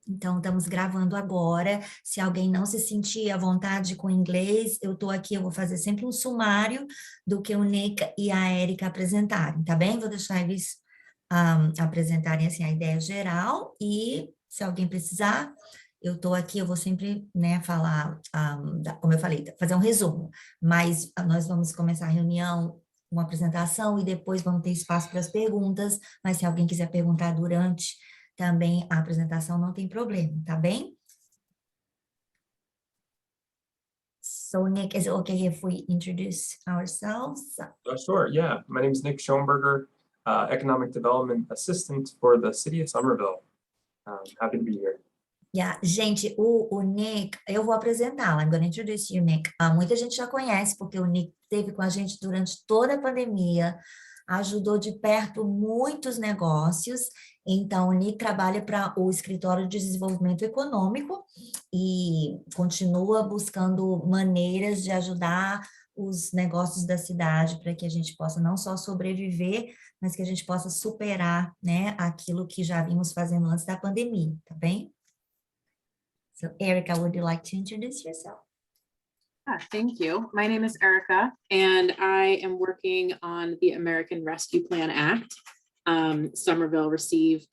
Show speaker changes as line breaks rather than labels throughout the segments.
Então, estamos gravando agora. Se alguém não se sentir à vontade com inglês, eu estou aqui, eu vou fazer sempre um sumário do que o Nick e a Erika apresentarem, tá bem? Vou deixar eles apresentarem, assim, a ideia geral e, se alguém precisar, eu estou aqui, eu vou sempre, né, falar, como eu falei, fazer um resumo. Mas nós vamos começar a reunião, uma apresentação, e depois vamos ter espaço para as perguntas, mas se alguém quiser perguntar durante também a apresentação, não tem problema, tá bem? So, Nick, is it okay if we introduce ourselves?
Sure, yeah. My name is Nick Schoenberger, Economic Development Assistant for the City of Somerville. Happy to be here.
Yeah. Gente, o Nick, eu vou apresentá-lo. I'm going to introduce you, Nick. Muita gente já conhece, porque o Nick esteve com a gente durante toda a pandemia, ajudou de perto muitos negócios. Então, o Nick trabalha para o Escritório de Desenvolvimento Econômico e continua buscando maneiras de ajudar os negócios da cidade para que a gente possa não só sobreviver, mas que a gente possa superar, né, aquilo que já vimos fazendo antes da pandemia, tá bem? So, Erica, would you like to introduce yourself?
Thank you. My name is Erica, and I am working on the American Rescue Plan Act. Somerville received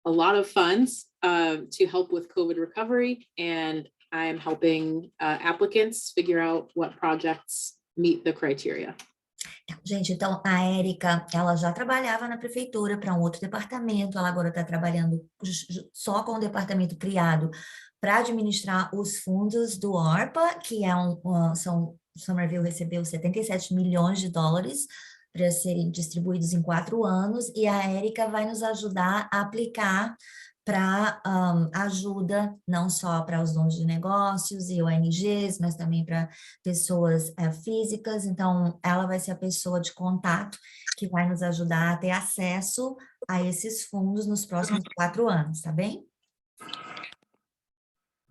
a lot of funds to help with COVID recovery, and I am helping applicants figure out what projects meet the criteria.
Gente, então a Érica, ela já trabalhava na prefeitura para um outro departamento, ela agora está trabalhando só com o departamento criado para administrar os fundos do ARPA, que é Somerville recebeu 77 milhões de dólares para serem distribuídos em 4 anos, e a Érica vai nos ajudar a aplicar para ajuda, não só para os donos de negócios e ONGs, mas também para pessoas físicas. Então, ela vai ser a pessoa de contato que vai nos ajudar a ter acesso a esses fundos nos próximos 4 anos, tá bem?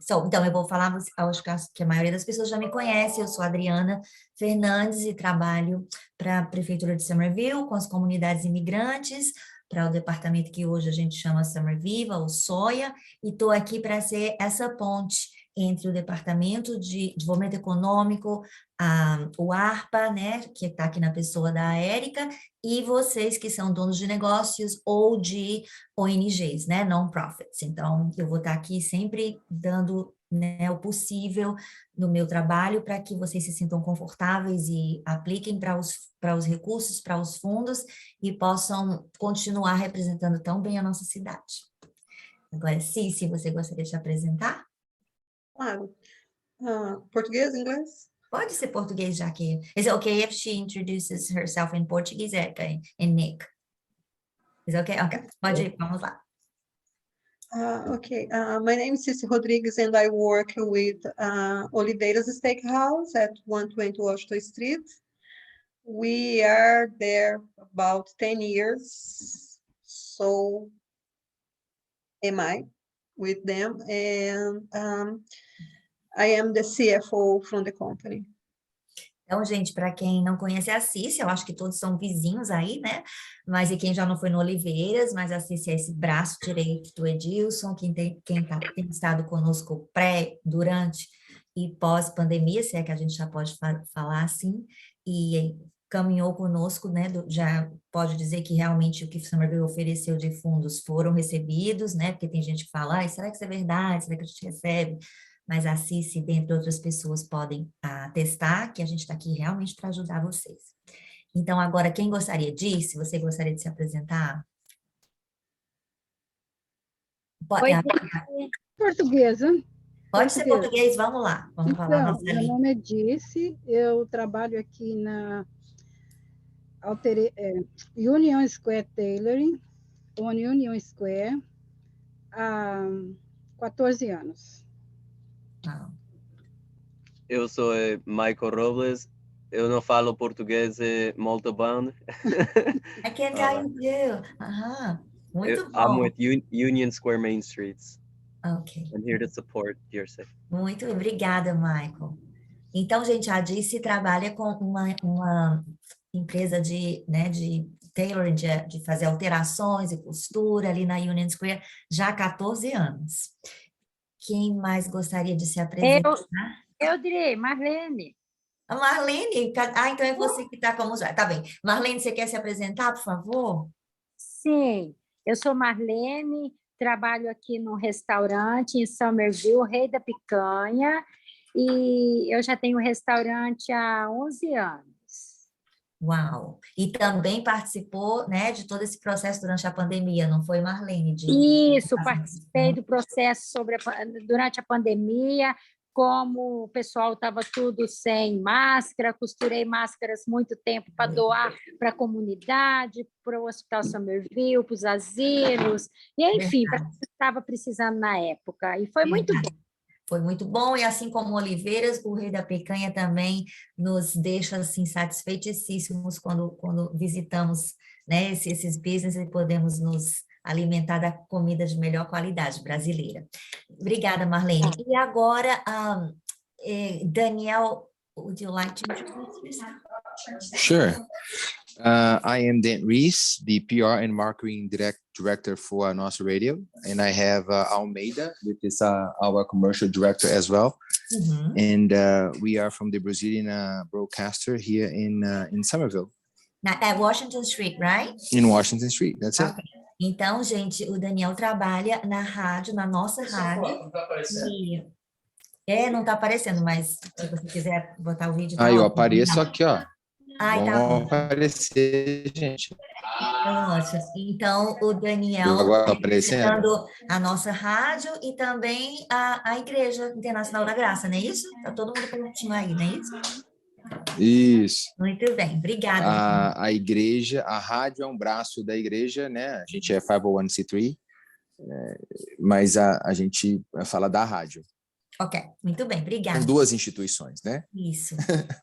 Então, eu vou falar, acho que a maioria das pessoas já me conhece, eu sou a Adriana Fernandes e trabalho para a Prefeitura de Somerville, com as comunidades imigrantes, para o departamento que hoje a gente chama Somerviva, ou SOIA, e estou aqui para ser essa ponte entre o Departamento de Desenvolvimento Econômico, o ARPA, né, que está aqui na pessoa da Érica, e vocês que são donos de negócios ou de ONGs, né, non-profits. Então, eu vou estar aqui sempre dando, né, o possível no meu trabalho para que vocês se sintam confortáveis e apliquem para os recursos, para os fundos e possam continuar representando tão bem a nossa cidade. Agora, Cici, você gostaria de se apresentar?
Claro. Português, inglês?
Pode ser português, já que... Is it okay if she introduces herself in Portuguese, Erica, and Nick? Is it okay? Okay, pode ir, vamos lá.
Okay. My name is Cici Rodrigues, and I work with Oliveiras Steakhouse at 120 Washington Street. We are there about 10 years, so am I with them, and I am the CFO from the company.
Então, gente, para quem não conhece a Cici, eu acho que todos são vizinhos aí, né? Mas e quem já não foi no Oliveiras, mas a Cici é esse braço direito do Edilson, quem tem estado conosco pré, durante e pós-pandemia, se é que a gente já pode falar assim, e caminhou conosco, né? Já pode dizer que realmente o que o Somerville ofereceu de fundos foram recebidos, né? Porque tem gente que fala, será que isso é verdade? Será que a gente recebe? Mas a Cici, dentre outras pessoas, podem atestar que a gente está aqui realmente para ajudar vocês. Então, agora, quem gostaria disso? Você gostaria de se apresentar?
Oi, portuguesa.
Pode ser português, vamos lá. Vamos falar nossa língua.
Meu nome é Dice, eu trabalho aqui na Union Square Tailoring, Union Square, há 14 anos.
Eu sou Michael Robles, eu não falo português muito bem.
I can tell you do. Muito bom.
I'm with Union Square Main Streets.
Ok.
I'm here to support Jersey.
Muito obrigada, Michael. Então, gente, a Dice trabalha com uma empresa de tailoring, de fazer alterações e costura ali na Union Square já há 14 anos. Quem mais gostaria de se apresentar?
Eu direi, Marlene.
A Marlene, então é você que está como usuário. Tá bem. Marlene, você quer se apresentar, por favor?
Sim, eu sou Marlene, trabalho aqui num restaurante em Somerville, Rei da Picanha, e eu já tenho um restaurante há 11 anos.
Uau! E também participou, né, de todo esse processo durante a pandemia, não foi, Marlene?
Isso, participei do processo durante a pandemia, como o pessoal estava tudo sem máscara, costurei máscaras muito tempo para doar para a comunidade, para o Hospital Somerville, para os asilos, e enfim, para quem estava precisando na época. E foi muito bom.
Foi muito bom, e assim como Oliveiras, o Rei da Picanha também nos deixa assim, satisfeitíssimos quando visitamos, né, esses business e podemos nos alimentar da comida de melhor qualidade brasileira. Obrigada, Marlene. E agora, Daniel, would you like to introduce yourself?
Sure. I am Dan Reese, the PR and Marketing Director for Nosso Radio, and I have Almeida, which is our commercial director as well.
Uhum.
And we are from the Brazilian broadcaster here in Somerville.
At Washington Street, right?
In Washington Street, that's it.
Okay. Então, gente, o Daniel trabalha na rádio, na nossa rádio. Não está aparecendo, mas se você quiser botar o vídeo...
Eu apareço aqui, ó.
Ai, tá
bom
bom.
aparecer, gente.
Nossa, então o Daniel
Agora
representando a nossa rádio e também a Igreja Internacional da Graça, não é isso? Está todo mundo perguntinho aí, não é isso?
Isso.
Muito bem, obrigada.
A igreja, a rádio é um braço da igreja, né? A gente é 501c3, mas a gente fala da rádio.
Ok, muito bem, obrigada.
São duas instituições, né?
Isso.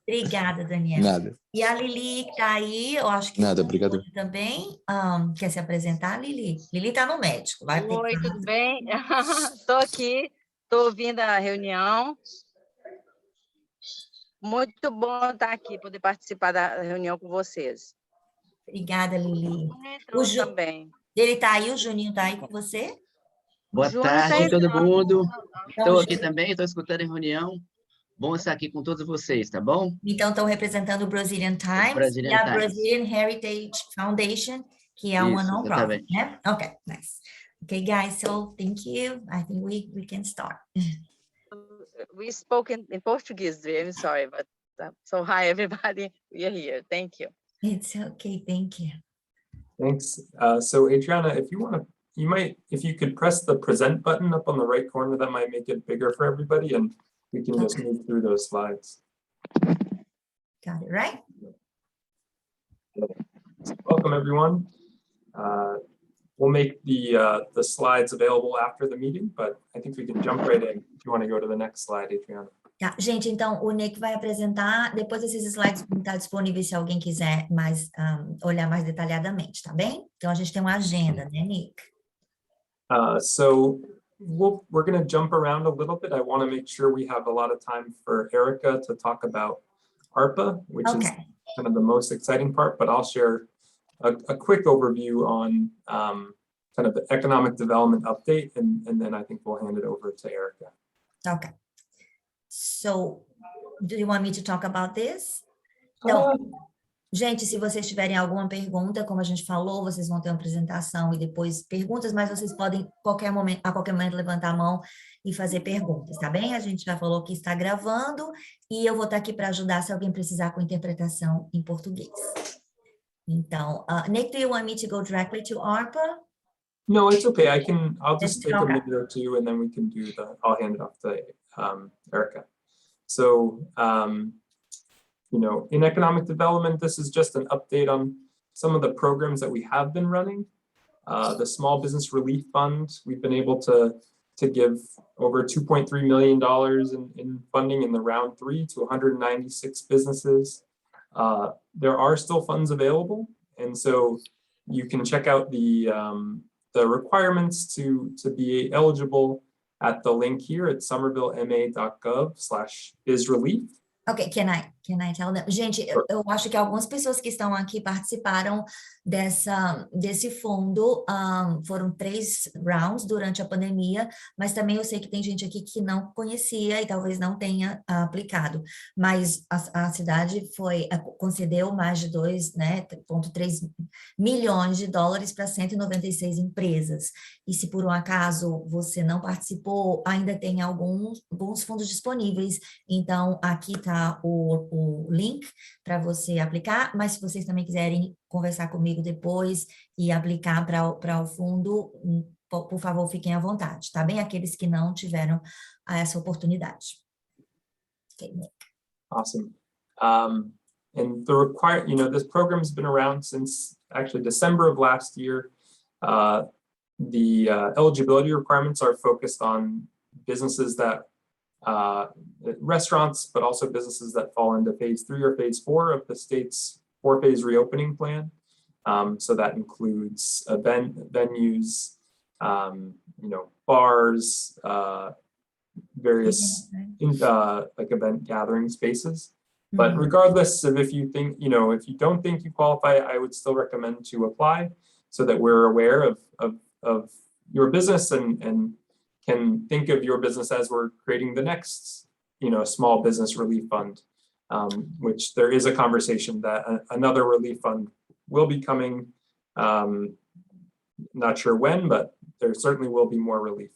Obrigada, Daniel.
Nada.
E a Lili que está aí, eu acho que
Nada, obrigado.
também quer se apresentar, Lili? Lili está no médico. Vai ter
Oi, tudo bem? Estou aqui, estou ouvindo a reunião. Muito bom estar aqui, poder participar da reunião com vocês.
Obrigada, Lili.
O também.
Ele está aí, o Juninho está aí com você?
Boa tarde, todo mundo. Estou aqui também, estou escutando a reunião. Bom estar aqui com todos vocês, tá bom?
Então, estão representando o Brazilian Times e a Brazilian Heritage Foundation, que é uma non-profit, né? Ok, nice. Okay, guys, so thank you. I think we can start.
We spoke in Portuguese, I'm sorry, but so hi everybody, we are here. Thank you.
It's okay, thank you.
Thanks. So Adriana, if you want to, if you could press the present button up on the right corner, that might make it bigger for everybody, and we can just move through those slides.
Got it, right?
Welcome, everyone. We'll make the slides available after the meeting, but I think we can jump right in if you want to go to the next slide, Adriana.
Tá, gente, então o Nick vai apresentar, depois esses slides vão estar disponíveis se alguém quiser olhar mais detalhadamente, tá bem? Então a gente tem uma agenda, né, Nick?
So we're going to jump around a little bit. I want to make sure we have a lot of time for Erica to talk about ARPA, which is kind of the most exciting part, but I'll share a quick overview on kind of the economic development update, and then I think we'll hand it over to Erica.
Okay. So, do you want me to talk about this? Então, gente, se vocês tiverem alguma pergunta, como a gente falou, vocês vão ter uma apresentação e depois perguntas, mas vocês podem a qualquer momento levantar a mão e fazer perguntas, tá bem? A gente já falou que está gravando e eu vou estar aqui para ajudar se alguém precisar com interpretação em português. Então, Nick, do you want me to go directly to ARPA?
No, it's okay. I'll just take a minute or two, and then we can I'll hand it off to Erica. So, you know, in economic development, this is just an update on some of the programs that we have been running. The Small Business Relief Fund, we've been able to give over $2.3 million in funding in the round 3 to 196 businesses. There are still funds available, and so you can check out the requirements to be eligible at the link here at somervillema.gov/bizrelief.
Okay, can Can I tell them? Gente, eu acho que algumas pessoas que estão aqui participaram desse fundo. Foram 3 rounds durante a pandemia, mas também eu sei que tem gente aqui que não conhecia e talvez não tenha aplicado. Mas a cidade concedeu mais de 2,3 milhões de dólares para 196 empresas. E se por um acaso você não participou, ainda tem alguns fundos disponíveis. Então, aqui está o link para você aplicar, mas se vocês também quiserem conversar comigo depois e aplicar para o fundo, por favor, fiquem à vontade, tá bem? Aqueles que não tiveram essa oportunidade. Okay, Nick.
Awesome. And this program's been around since actually December of last year. The eligibility requirements are focused on businesses that restaurants, but also businesses that fall into phase 3 or phase 4 of the state's 4-phase reopening plan. So that includes venues, bars, various like event gathering spaces. But regardless of if you don't think you qualify, I would still recommend to apply so that we're aware of your business and can think of your business as we're creating the next, small business relief fund, which there is a conversation that another relief fund will be coming. Not sure when, but there certainly will be more relief.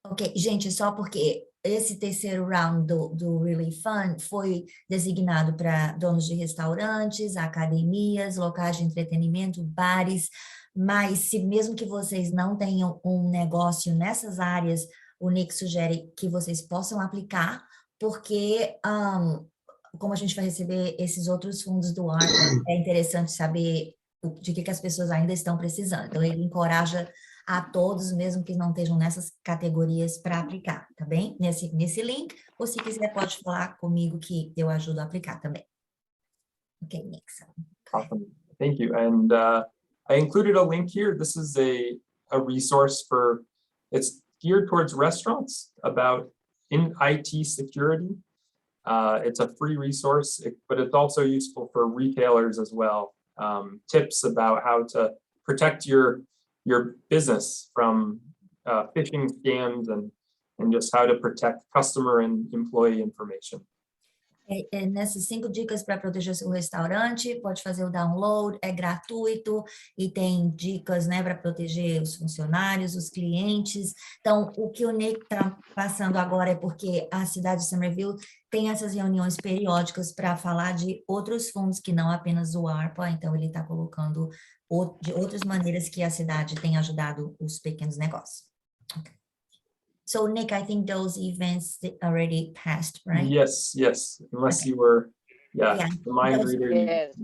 Ok, gente, só porque esse terceiro round do Relief Fund foi designado para donos de restaurantes, academias, locais de entretenimento, bares, mas se mesmo que vocês não tenham um negócio nessas áreas, o Nick sugere que vocês possam aplicar, porque como a gente vai receber esses outros fundos do ARPA, é interessante saber de que as pessoas ainda estão precisando. Então, ele encoraja a todos, mesmo que não estejam nessas categorias, para aplicar, tá bem? Nesse link, ou se quiser, pode falar comigo que eu ajudo a aplicar também. Ok, Nixon.
Awesome. Thank you. And I included a link here. This is a resource it's geared towards restaurants about in IT security. It's a free resource, but it's also useful for retailers as well. Tips about how to protect your business from phishing scams and just how to protect customer and employee information.
Nessas 5 dicas para proteger seu restaurante, pode fazer o download, é gratuito e tem dicas, para proteger os funcionários, os clientes. Então, o que o Nick está passando agora é porque a cidade de Somerville tem essas reuniões periódicas para falar de outros fundos que não apenas o ARPA, então ele está colocando de outras maneiras que a cidade tem ajudado os pequenos negócios. Okay. So, Nick, I think those events already passed, right?
Yes. Unless you were, the mind reader.
Yes.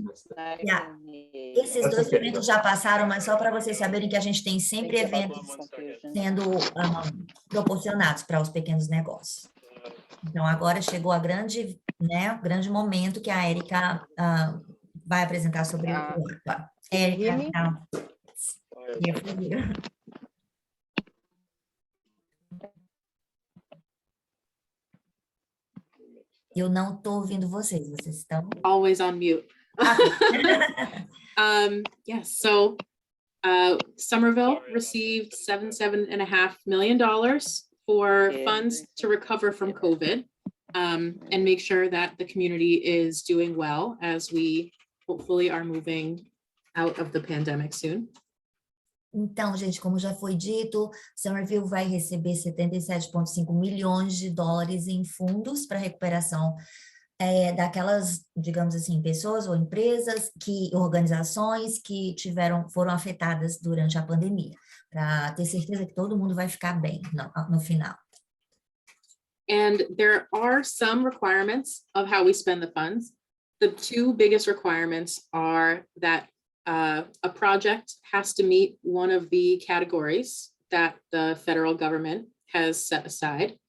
Esses dois eventos já passaram, mas só para vocês saberem que a gente tem sempre eventos sendo proporcionados para os pequenos negócios. Então, agora chegou o grande momento que a Érica vai apresentar sobre o ARPA. Érica, eu não estou ouvindo vocês estão?
Always on mute. Yes, so Somerville received $7.5 million for funds to recover from COVID and make sure that the community is doing well as we hopefully are moving out of the pandemic soon.
Então, gente, como já foi dito, Somerville vai receber 77,5 milhões de dólares em fundos para recuperação daquelas, digamos assim, pessoas ou empresas, organizações que foram afetadas durante a pandemia, para ter certeza que todo mundo vai ficar bem no final.
And there are some requirements of how we spend the funds. The 2 biggest requirements are that a project has to meet one of the categories that the federal government has set aside.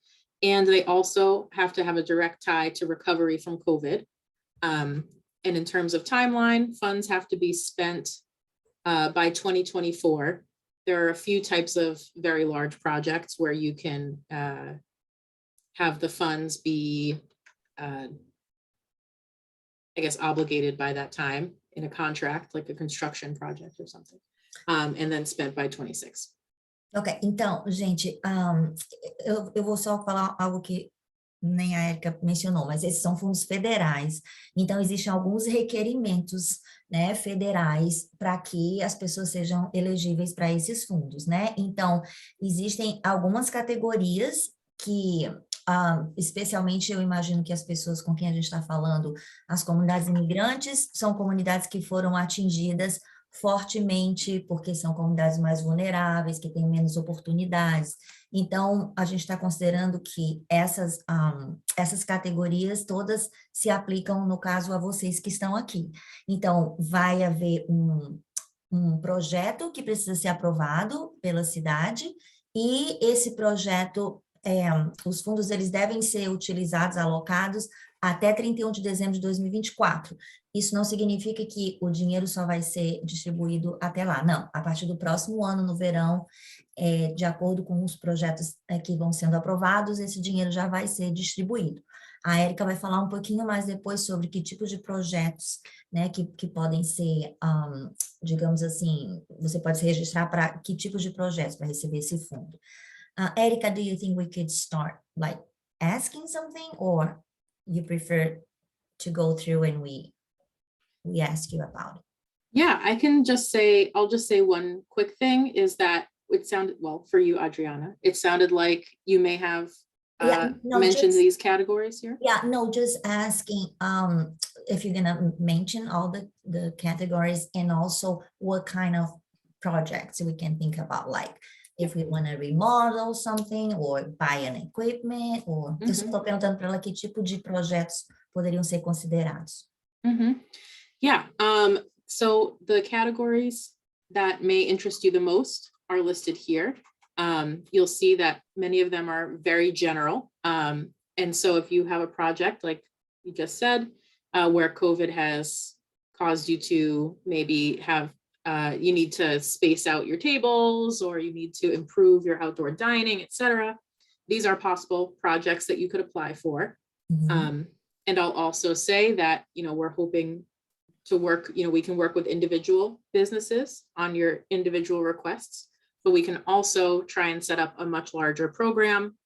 And they also have to have a direct tie to recovery from COVID. And in terms of timeline, funds have to be spent by 2024. There are a few types of very large projects where you can have the funds be I guess, obligated by that time in a contract, like a construction project or something, and then spent by 26.
Ok, então, gente, eu vou só falar algo que nem a Erika mencionou, mas esses são fundos federais, então existem alguns requerimentos, né, federais para que as pessoas sejam elegíveis para esses fundos, né? Então, existem algumas categorias que, especialmente eu imagino que as pessoas com quem a gente está falando, as comunidades imigrantes, são comunidades que foram atingidas fortemente, porque são comunidades mais vulneráveis, que têm menos oportunidades. Então, a gente está considerando que essas categorias todas se aplicam, no caso, a vocês que estão aqui. Então, vai haver um projeto que precisa ser aprovado pela cidade, e esse projeto, os fundos eles devem ser utilizados, alocados, até 31 de dezembro de 2024. Isso não significa que o dinheiro só vai ser distribuído até lá, não. A partir do próximo ano, no verão, de acordo com os projetos que vão sendo aprovados, esse dinheiro já vai ser distribuído. A Erika vai falar um pouquinho mais depois sobre que tipo de projetos, né, que podem ser, digamos assim, você pode se registrar para que tipo de projetos para receber esse fundo. Erika, do you think we could start, like, asking something, or you prefer to go through and we ask you about it?
Yeah, I can just say, I'll just say one quick thing is that it sounded, well, for you, Adriana, it sounded like you may have mentioned these categories here.
Yeah, no, just asking if you're gonna mention all the categories, and also what kind of projects we can think about, like if we want to remodel something or buy an equipment, or eu só estou perguntando para ela que tipo de projetos poderiam ser considerados.
Yeah, so the categories that may interest you the most are listed here. You'll see that many of them are very general. And so if you have a project, like you just said, where COVID has caused you to maybe have, you need to space out your tables, or you need to improve your outdoor dining, etc. These are possible projects that you could apply for. And I'll also say that, we're hoping to work, we can work with individual businesses on your individual requests, but we can also try and set up a much larger program.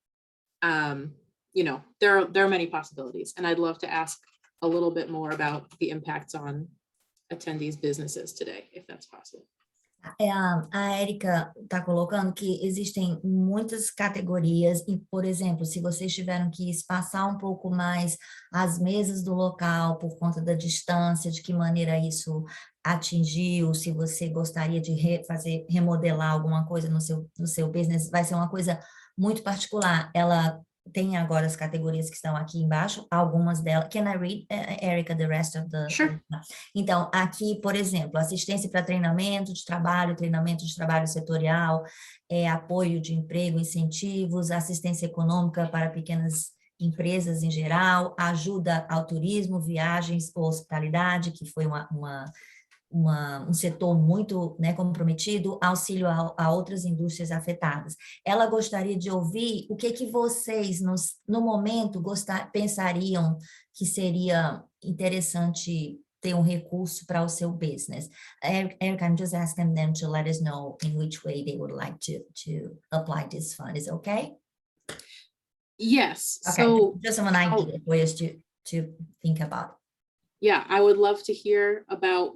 There are many possibilities, and I'd love to ask a little bit more about the impacts on attendees' businesses today, if that's possible.
A Erika está colocando que existem muitas categorias e, por exemplo, se vocês tiveram que espaçar um pouco mais as mesas do local por conta da distância, de que maneira isso atingiu, se você gostaria de remodelar alguma coisa no seu business, vai ser uma coisa muito particular. Ela tem agora as categorias que estão aqui embaixo, algumas delas. Can I read, Erika, the rest of the...
Sure.
Então, aqui, por exemplo, assistência para treinamento de trabalho setorial, apoio de emprego, incentivos, assistência econômica para pequenas empresas em geral, ajuda ao turismo, viagens ou hospitalidade, que foi um setor muito, né, comprometido, auxílio a outras indústrias afetadas. Ela gostaria de ouvir o que vocês, no momento, pensariam que seria interessante ter um recurso para o seu business. Erica, I'm just asking them to let us know in which way they would like to apply this fund. Is it okay?
Yes.
Okay.
So
just an idea for us to think about.
Yeah, I would love to hear about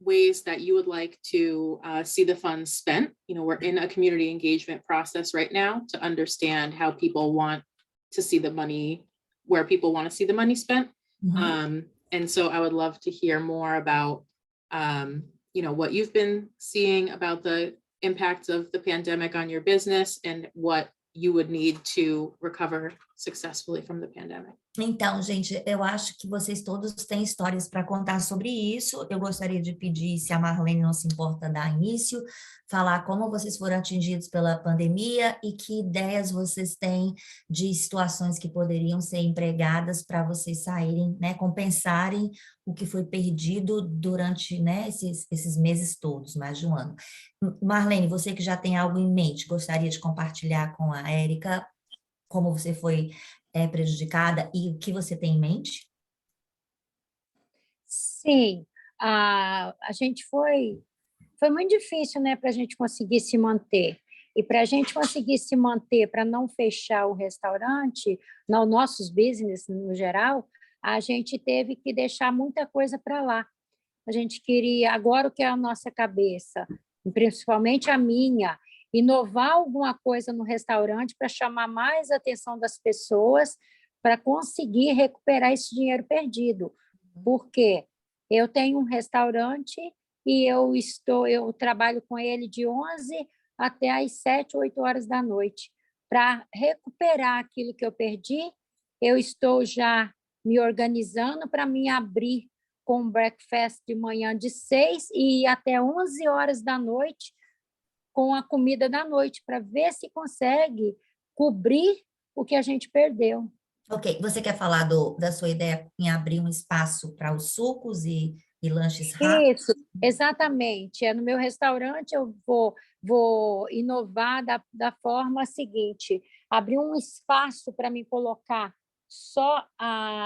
ways that you would like to see the funds spent. We're in a community engagement process right now to understand how people want to see the money, where people want to see the money spent. And so I would love to hear more about, what you've been seeing about the impacts of the pandemic on your business and what you would need to recover successfully from the pandemic.
Então, gente, eu acho que vocês todos têm histórias para contar sobre isso. Eu gostaria de pedir, se a Marlene não se importa, dar início, falar como vocês foram atingidos pela pandemia e que ideias vocês têm de situações que poderiam ser empregadas para vocês saírem, né, compensarem o que foi perdido durante, né, esses meses todos, mais de um ano. Marlene, você que já tem algo em mente, gostaria de compartilhar com a Erika como você foi prejudicada e o que você tem em mente?
Sim, a gente foi muito difícil, né, para a gente conseguir se manter. E para a gente conseguir se manter, para não fechar o restaurante, não, nossos business no geral, a gente teve que deixar muita coisa para lá. A gente queria, agora o que é a nossa cabeça, principalmente a minha, inovar alguma coisa no restaurante para chamar mais a atenção das pessoas, para conseguir recuperar esse dinheiro perdido. Porque eu tenho um restaurante e eu trabalho com ele de 11 até às 7, 8 horas da noite. Para recuperar aquilo que eu perdi, eu estou já me organizando para me abrir com breakfast de manhã de 6 e até 11 horas da noite com a comida da noite, para ver se consegue cobrir o que a gente perdeu.
Ok, você quer falar da sua ideia em abrir um espaço para os sucos e lanches rápidos?
Isso, exatamente. No meu restaurante eu vou inovar da forma seguinte, abrir um espaço para me colocar só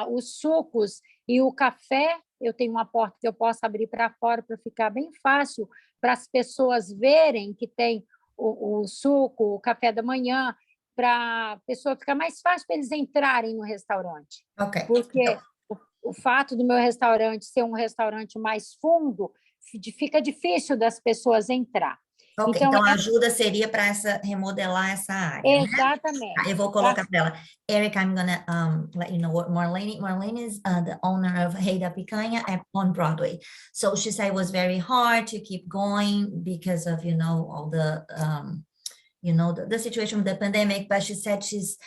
os sucos e o café. Eu tenho uma porta que eu posso abrir para fora para ficar bem fácil, para as pessoas verem que tem o suco, o café da manhã, para a pessoa ficar mais fácil para eles entrarem no restaurante.
Ok.
Porque
Então,
o fato do meu restaurante ser um restaurante mais fundo, fica difícil das pessoas entrar.
ok, então a ajuda seria para remodelar essa área, né?
Exatamente.
Eu vou colocar para ela. Eric, I'm gonna let you know what Marlene is the owner of Hey da Picanha on Broadway. So she said it was very hard to keep going because of, all the, the situation with the pandemic, but she said she's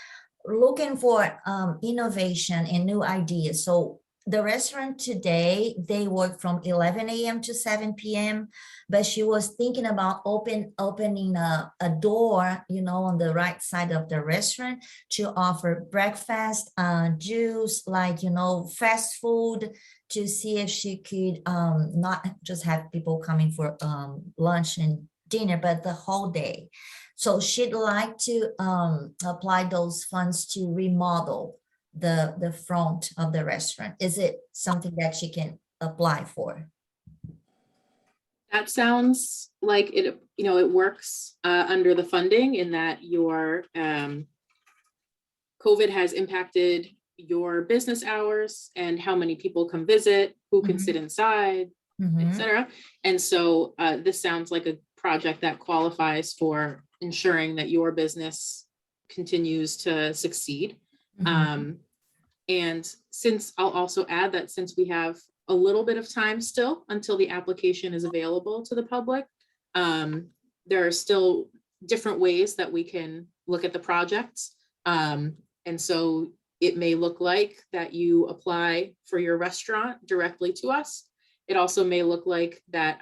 looking for innovation and new ideas. So the restaurant today, they work from 11 a.m. to 7 p.m., but she was thinking about opening a door, on the right side of the restaurant to offer breakfast, juice, like, fast food, to see if she could not just have people coming for lunch and dinner, but the whole day. So she'd like to apply those funds to remodel the front of the restaurant. Is it something that she can apply for?
That sounds like it works under the funding, in that your COVID has impacted your business hours and how many people come visit, who can sit inside, etc. And so this sounds like a project that qualifies for ensuring that your business continues to succeed. And since I'll also add that since we have a little bit of time still until the application is available to the public, there are still different ways that we can look at the projects. And so it may look like that you apply for your restaurant directly to us. It also may look like that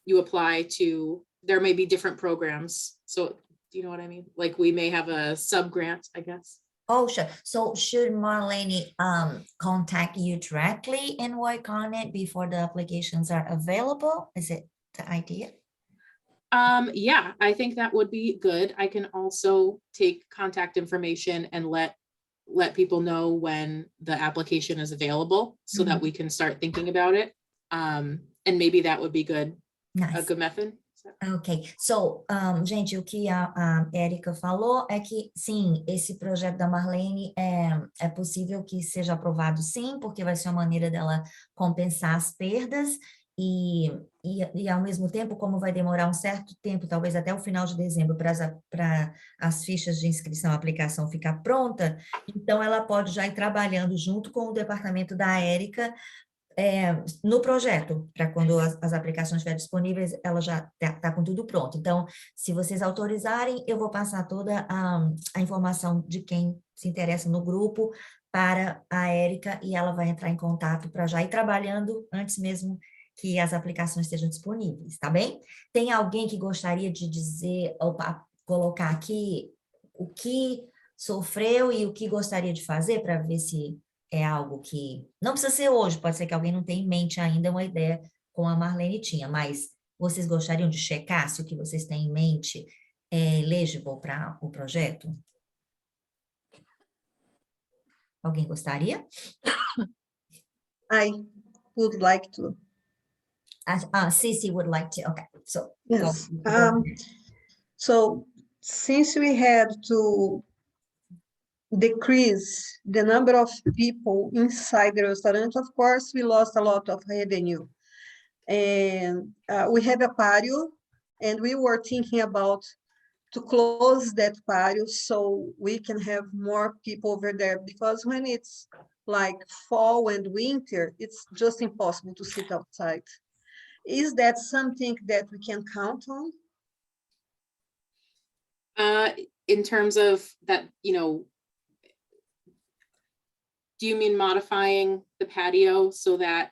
you apply to, there may be different programs. So do you know what I mean? Like we may have a sub-grant, I guess.
Oh, sure. So should Marlene contact you directly and work on it before the applications are available? Is it the idea?
Yeah, I think that would be good. I can also take contact information and let people know when the application is available so that we can start thinking about it. And maybe that would be good.
Nice.
A good method.
Ok, so, gente, o que a Érica falou é que, sim, esse projeto da Marlene é possível que seja aprovado, sim, porque vai ser uma maneira dela compensar as perdas e ao mesmo tempo, como vai demorar um certo tempo, talvez até o final de dezembro, para as fichas de inscrição, a aplicação ficar pronta, então ela pode já ir trabalhando junto com o departamento da Érica no projeto, para quando as aplicações estiverem disponíveis, ela já está com tudo pronto. Então, se vocês autorizarem, eu vou passar toda a informação de quem se interessa no grupo para a Érica e ela vai entrar em contato para já ir trabalhando antes mesmo que as aplicações estejam disponíveis, tá bem? Tem alguém que gostaria de dizer, ou colocar aqui o que sofreu e o que gostaria de fazer para ver se é algo que não precisa ser hoje, pode ser que alguém não tenha em mente ainda uma ideia como a Marlene tinha, mas vocês gostariam de checar se o que vocês têm em mente é legible para o projeto? Alguém gostaria?
Ai, would like to.
Cici would like to. Okay, so
Yes.
go ahead.
So since we had to decrease the number of people inside the restaurant, of course, we lost a lot of revenue. And we have a patio, and we were thinking about to close that patio so we can have more people over there, because when it's like fall and winter, it's just impossible to sit outside. Is that something that we can count on?
In terms of that, do you mean modifying the patio so that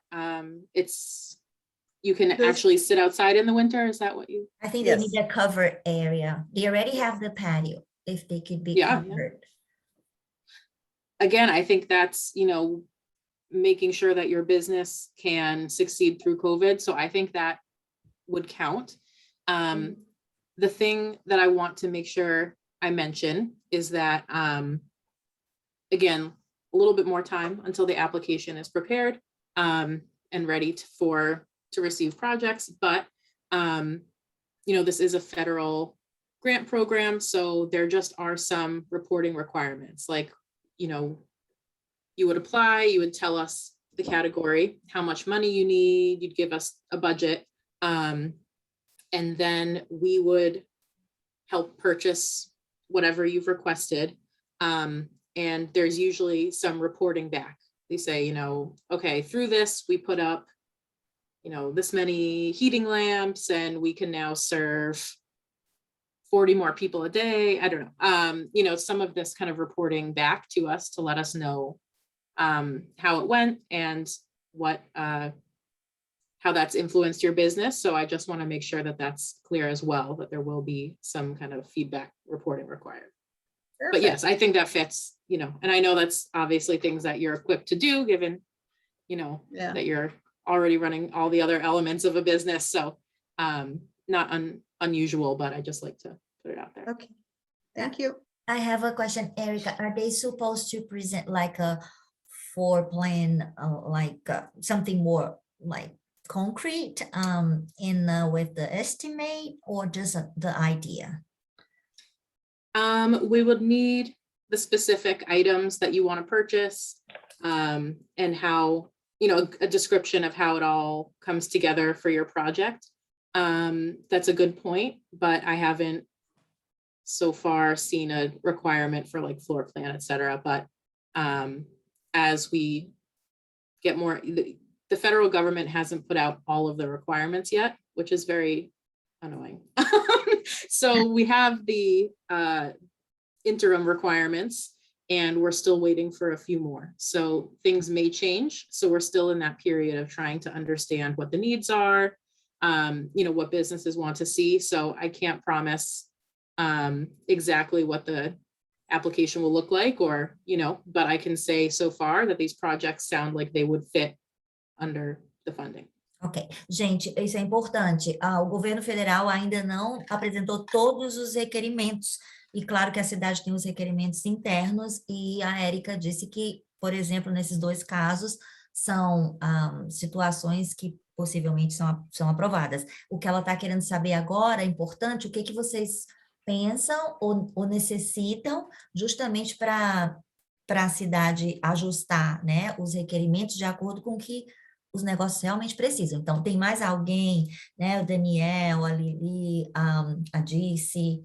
you can actually sit outside in the winter? Is that what you?
I think
Yes.
they need a covered area. They already have the patio, if they could be covered.
Again, I think that's, making sure that your business can succeed through COVID. So I think that would count. The thing that I want to make sure I mention is that, again, a little bit more time until the application is prepared and ready to receive projects. But, this is a federal grant program. So there just are some reporting requirements, like, you would apply, you would tell us the category, how much money you need, you'd give us a budget. And then we would help purchase whatever you've requested. And there's usually some reporting back. They say, okay, through this, we put up, this many heating lamps, and we can now serve 40 more people a day. I don't know. Some of this kind of reporting back to us to let us know how it went and what how that's influenced your business. So I just want to make sure that that's clear as well, that there will be some kind of feedback reporting required.
Perfect.
But yes, I think that fits, and I know that's obviously things that you're equipped to do, given, that you're already running all the other elements of a business. So not unusual, but I just like to put it out there.
Okay, thank you.
I have a question, Erica. Are they supposed to present like a floor plan, something more like concrete with the estimate, or just the idea?
We would need the specific items that you want to purchase, and how, a description of how it all comes together for your project. That's a good point, but I haven't so far seen a requirement for like floor plan, et cetera. But as we get more, the federal government hasn't put out all of the requirements yet, which is very annoying. So we have the interim requirements, and we're still waiting for a few more. So things may change. So we're still in that period of trying to understand what the needs are, what businesses want to see. So I can't promise exactly what the application will look like, or, but I can say so far that these projects sound like they would fit under the funding.
Ok, gente, isso é importante. O governo federal ainda não apresentou todos os requerimentos, e claro que a cidade tem os requerimentos internos, e a Érica disse que, por exemplo, nesses dois casos, são situações que possivelmente são aprovadas. O que ela está querendo saber agora é importante, o que vocês pensam ou necessitam justamente para a cidade ajustar, né, os requerimentos de acordo com o que os negócios realmente precisam. Então, tem mais alguém, né, o Daniel, a Lili, a Dice,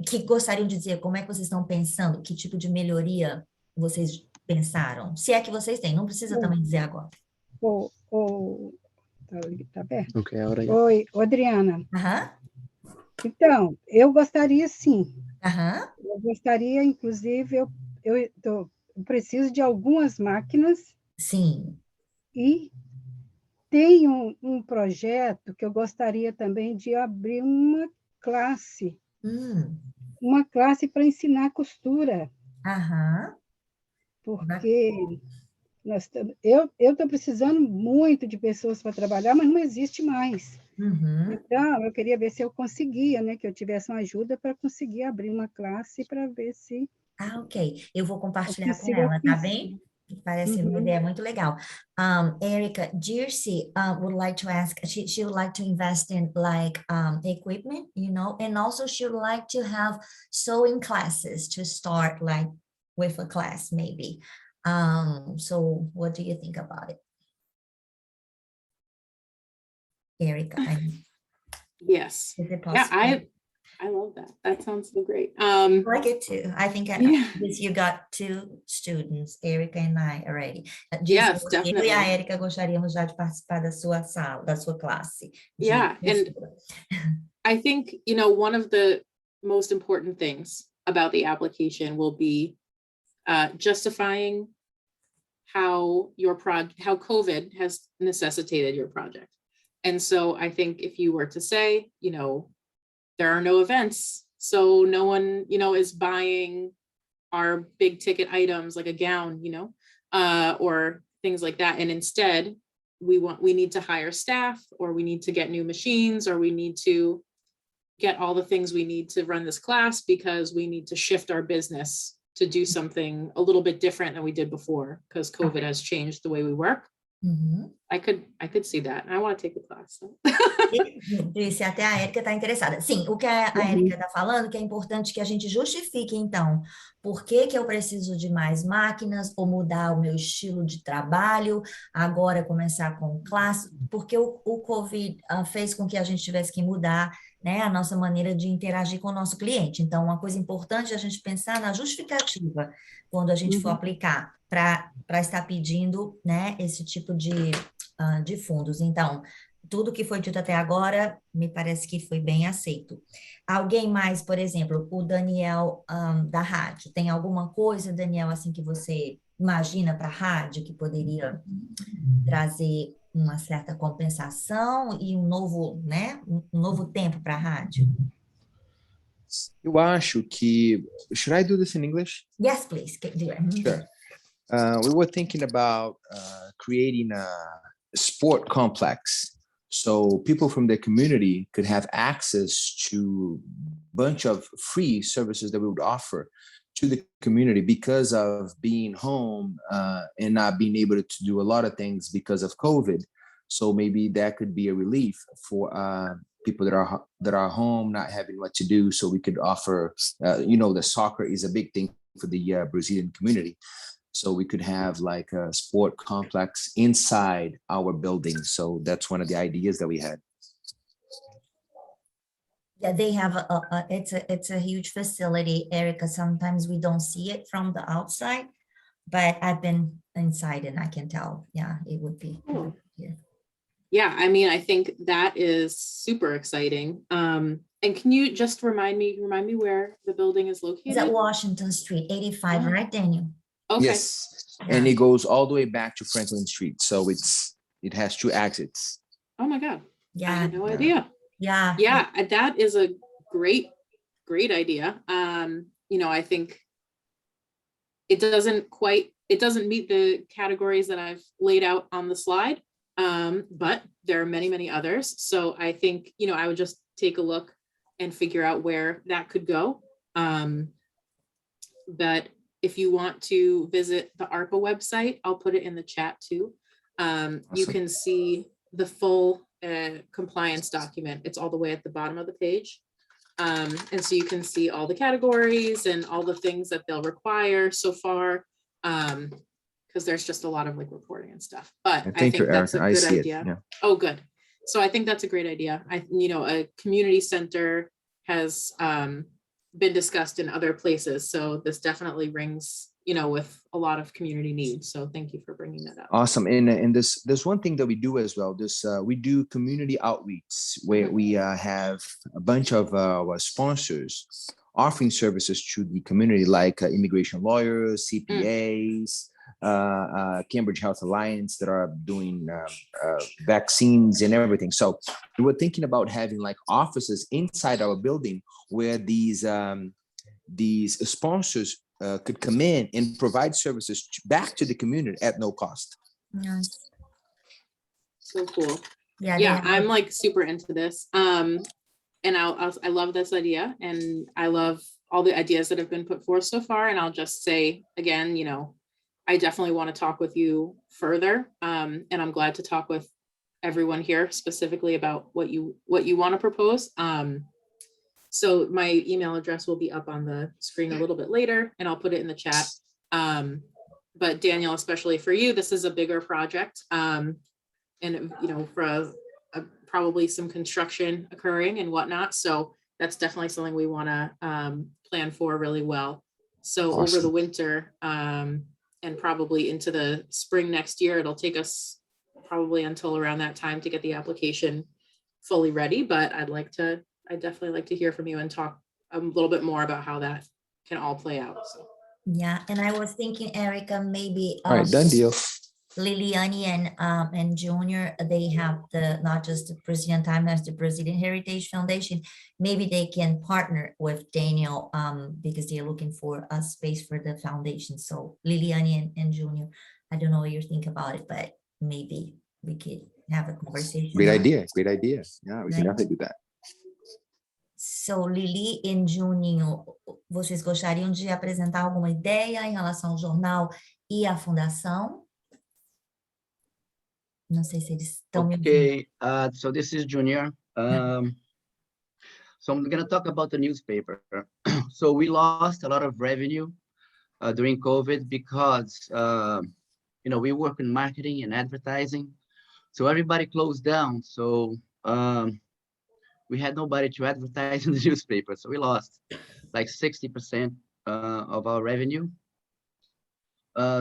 que gostariam de dizer como é que vocês estão pensando, que tipo de melhoria vocês pensaram? Se é que vocês têm, não precisa também dizer agora.
Tá aberto?
Ok, agora já.
Oi, Adriana.
Aham.
Então, eu gostaria sim.
Aham.
Eu gostaria, inclusive, eu preciso de algumas máquinas.
Sim.
E tem um projeto que eu gostaria também de abrir uma classe. Uma classe para ensinar costura.
Aham.
Porque eu estou precisando muito de pessoas para trabalhar, mas não existe mais. Então, eu queria ver se eu conseguia, né, que eu tivesse uma ajuda para conseguir abrir uma classe para ver se...
Ok. Eu vou compartilhar com ela, tá bem? Parece uma ideia muito legal. Erica, Dirce would like to ask, she would like to invest in like equipment, you know, and also she would like to have sewing classes to start like with a class maybe. So what do you think about it? Erica,
Yes.
is it
Yeah,
possible?
I love that. That sounds so great.
I like it too. I think
Yeah.
you got 2 students, Erica and I already.
Yes,
Você
definitely.
e a Erica gostaríamos já de participar da sua sala, da sua classe.
Yeah, and I think, you know, one of the most important things about the application will be justifying how how COVID has necessitated your project. And so I think if you were to say, you know, there are no events, so no one, you know, is buying our big ticket items like a gown, you know, or things like that. And instead, we need to hire staff, or we need to get new machines, or we need to get all the things we need to run this class because we need to shift our business to do something a little bit different than we did before because COVID has changed the way we work. I could see that. I want to take the class. So.
Disse até a Érica está interessada. Sim, o que a Érica está falando, que é importante que a gente justifique, então, por que que eu preciso de mais máquinas, ou mudar o meu estilo de trabalho, agora começar com classe, porque o COVID fez com que a gente tivesse que mudar, né, a nossa maneira de interagir com o nosso cliente. Então, uma coisa importante é a gente pensar na justificativa, quando a gente for aplicar, para estar pedindo, né, esse tipo de fundos. Então, tudo que foi dito até agora, me parece que foi bem aceito. Alguém mais, por exemplo, o Daniel da rádio, tem alguma coisa, Daniel, assim, que você imagina para a rádio que poderia trazer uma certa compensação e um novo, né, um novo tempo para a rádio?
Eu acho que... Should I do this in English?
Yes, please. Do it.
Sure. We were thinking about creating a sport complex. So people from the community could have access to a bunch of free services that we would offer to the community because of being home and not being able to do a lot of things because of COVID. So maybe that could be a relief for people that are home, not having what to do. So we could offer, you know, the soccer is a big thing for the Brazilian community. So we could have like a sport complex inside our building. So that's one of the ideas that we had.
Yeah, they have it's a huge facility, Erica. Sometimes we don't see it from the outside, but I've been inside and I can tell. Yeah, it would be.
Cool. Yeah, I mean, I think that is super exciting. And can you just remind me where the building is located?
It's at Washington Street, 85, right, Daniel?
Okay.
Yes, and it goes all the way back to Franklin Street. So it has 2 exits.
Oh my God.
Yeah.
I had no idea.
Yeah.
Yeah, that is a great idea. You know, I think it doesn't meet the categories that I've laid out on the slide. But there are many, many others. So I think, you know, I would just take a look and figure out where that could go. But if you want to visit the ARPA website, I'll put it in the chat too. Awesome. You can see the full compliance document. It's all the way at the bottom of the page. And so you can see all the categories and all the things that they'll require so far. Because there's just a lot of like reporting and stuff, but I think that's a good idea. Yeah. Oh, good. So I think that's a great idea. You know, a community center has been discussed in other places. So this definitely rings, you know, with a lot of community needs. So thank you for bringing that up.
Awesome. And there's one thing that we do as well. We do community outreach where we have a bunch of sponsors offering services to the community, like immigration lawyers, CPAs, Cambridge Health Alliance that are doing vaccines and everything. So we were thinking about having like offices inside our building where these sponsors could come in and provide services back to the community at no cost.
Nice.
So cool.
Yeah,
I'm like super into this. And I love this idea, and I love all the ideas that have been put forth so far. And I'll just say again, you know, I definitely want to talk with you further. And I'm glad to talk with everyone here specifically about what you want to propose. So my email address will be up on the screen a little bit later, and I'll put it in the chat. But Daniel, especially for you, this is a bigger project. And you know, for probably some construction occurring and whatnot. So that's definitely something we want to plan for really well. So over the winter and probably into the spring next year, it'll take us probably until around that time to get the application fully ready. But I'd definitely like to hear from you and talk a little bit more about how that can all play out. So.
Yeah, and I was thinking, Erica, maybe
All right, done deal.
Liliane and Junior, they have not just the Brazilian Time, as the Brazilian Heritage Foundation. Maybe they can partner with Daniel because they're looking for a space for the foundation. So Liliane and Junior, I don't know what you think about it, but maybe we could have a conversation.
Great idea. Great idea. Yeah, we can definitely do that.
So, Lili e Juninho, vocês gostariam de apresentar alguma ideia em relação ao jornal e à fundação? Não sei se eles estão me ouvindo.
Okay, so this is Junior. So I'm going to talk about the newspaper. So we lost a lot of revenue during COVID because, you know, we work in marketing and advertising. So everybody closed down. So we had nobody to advertise in the newspaper. So we lost like 60% of our revenue.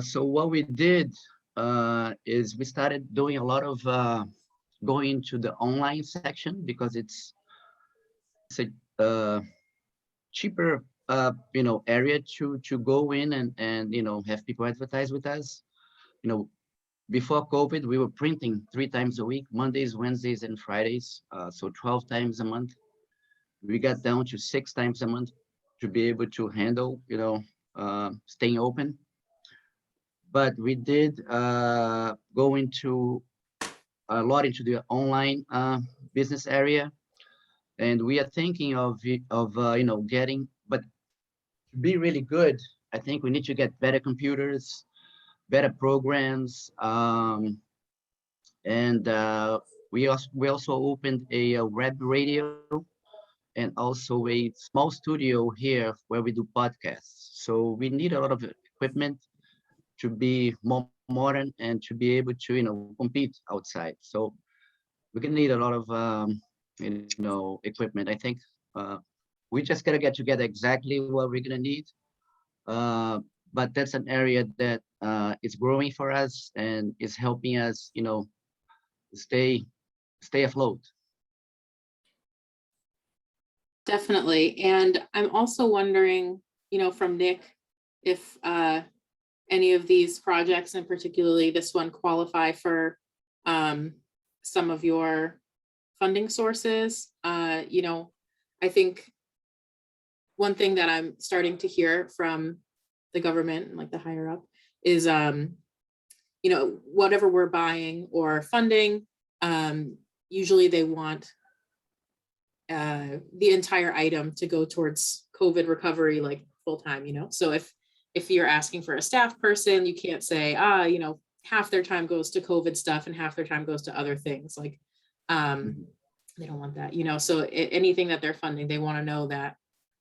So what we did is we started doing a lot of going to the online section because it's a cheaper you know, area to go in and you know, have people advertise with us. You know, before COVID, we were printing 3 times a week, Mondays, Wednesdays, and Fridays. So 12 times a month. We got down to 6 times a month to be able to handle, you know, staying open. But we did go into a lot into the online business area, and we are thinking of you know, getting, but to be really good, I think we need to get better computers, better programs, and we also opened a web radio and also a small studio here where we do podcasts. So we need a lot of equipment to be more modern and to be able to, you know, compete outside. So we're gonna need a lot of, you know, equipment. I think we just gotta get together exactly what we're gonna need. But that's an area that is growing for us and is helping us, you know, stay afloat.
Definitely. And I'm also wondering, you know, from Nick, if any of these projects, and particularly this one, qualify for some of your funding sources. You know, I think one thing that I'm starting to hear from the government, like the higher up, is, you know, whatever we're buying or funding, usually they want the entire item to go towards COVID recovery, like full time, you know? So if you're asking for a staff person, you can't say, you know, half their time goes to COVID stuff and half their time goes to other things. Like, they don't want that, you know? So anything that they're funding, they want to know that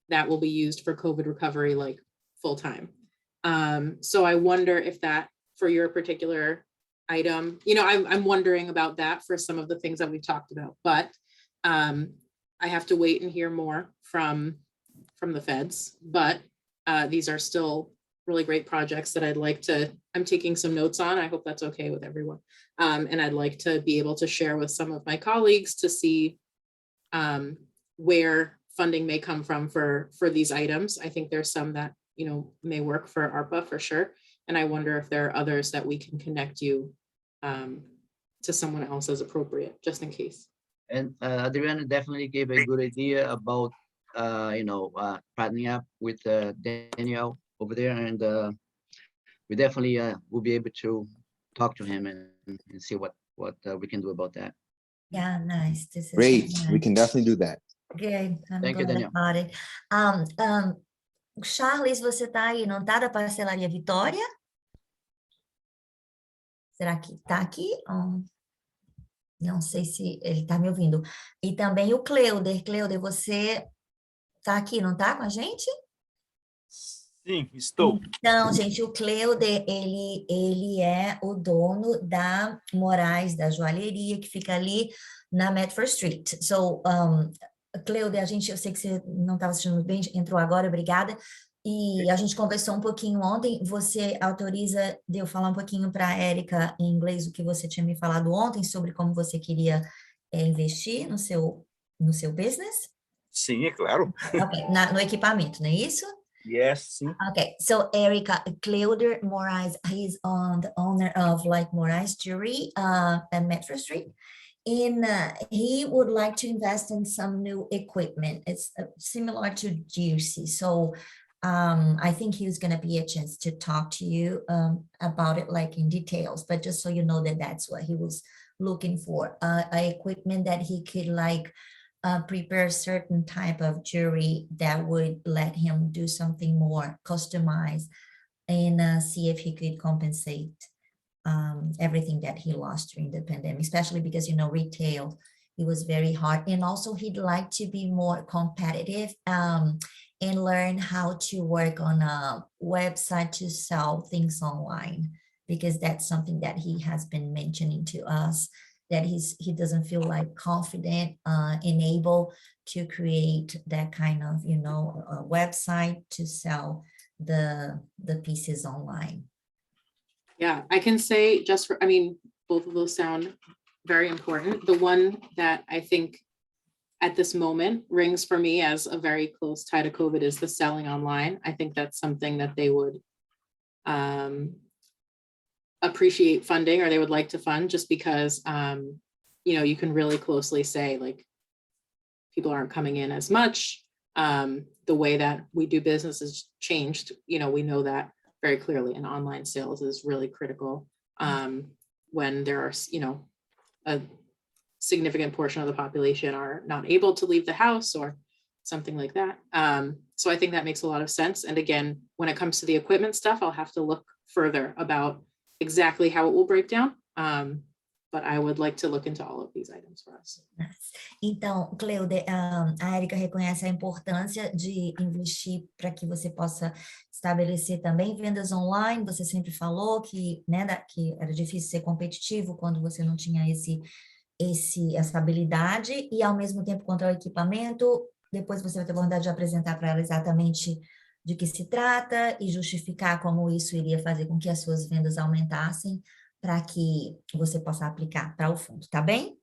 that will be used for COVID recovery, like full time. So I wonder if that, for your particular item, you know, I'm wondering about that for some of the things that we've talked about, but I have to wait and hear more from the feds, but these are still really great projects that I'm taking some notes on. I hope that's okay with everyone. And I'd like to be able to share with some of my colleagues to see where funding may come from for these items. I think there's some that, you know, may work for ARPA for sure. And I wonder if there are others that we can connect you to someone else as appropriate, just in case.
And Adriana definitely gave a good idea about, you know, partnering up with Daniel over there, and we definitely will be able to talk to him and see what we can do about that.
Yeah, nice. This is
Great.
nice.
We can definitely do that.
Good.
Thank you, Daniel.
About it. Charles, você tá aí, não tá, da Parcelaria Vitória? Será que está aqui? Não sei se ele está me ouvindo. E também o Cleuder. Cleuder, você está aqui, não está com a gente?
Sim, estou.
Então, gente, o Cleuder, ele é o dono da Moraes, da joalheria, que fica ali na Medford Street. So, Cleuder, eu sei que você não estava assistindo muito bem, entrou agora, obrigada. E a gente conversou um pouquinho ontem. Você autoriza de eu falar um pouquinho para a Érica em inglês o que você tinha me falado ontem sobre como você queria investir no seu business?
Sim, é claro.
Ok, no equipamento, não é isso?
Yes, sim.
Okay, so Erica, Cleuder Moraes, he's the owner of like Moraes Jewelry at Metro Street. And he would like to invest in some new equipment. It's similar to Juicy. So I think he's going to be a chance to talk to you about it like in details, but just so you know that that's what he was looking for, equipment that he could like prepare certain type of jewelry that would let him do something more customized and see if he could compensate everything that he lost during the pandemic, especially because, you know, retail, it was very hard. And also he'd like to be more competitive and learn how to work on a website to sell things online, because that's something that he has been mentioning to us, that he doesn't feel like confident and able to create that kind of, you know, a website to sell the pieces online.
Yeah, I can say both of those sound very important. The one that I think at this moment rings for me as a very close tie to COVID is the selling online. I think that's something that they would appreciate funding, or they would like to fund, just because you know, you can really closely say like people aren't coming in as much. The way that we do business has changed. You know, we know that very clearly, and online sales is really critical when there are, you know, a significant portion of the population are not able to leave the house or something like that. So I think that makes a lot of sense. And again, when it comes to the equipment stuff, I'll have to look further about exactly how it will break down. But I would like to look into all of these items for us.
Então, Cleude, a Érica reconhece a importância de investir para que você possa estabelecer também vendas online. Você sempre falou que, né, que era difícil ser competitivo quando você não tinha essa habilidade, e ao mesmo tempo quanto ao equipamento, depois você vai ter vontade de apresentar para ela exatamente de que se trata e justificar como isso iria fazer com que as suas vendas aumentassem, para que você possa aplicar para o fundo, tá bem?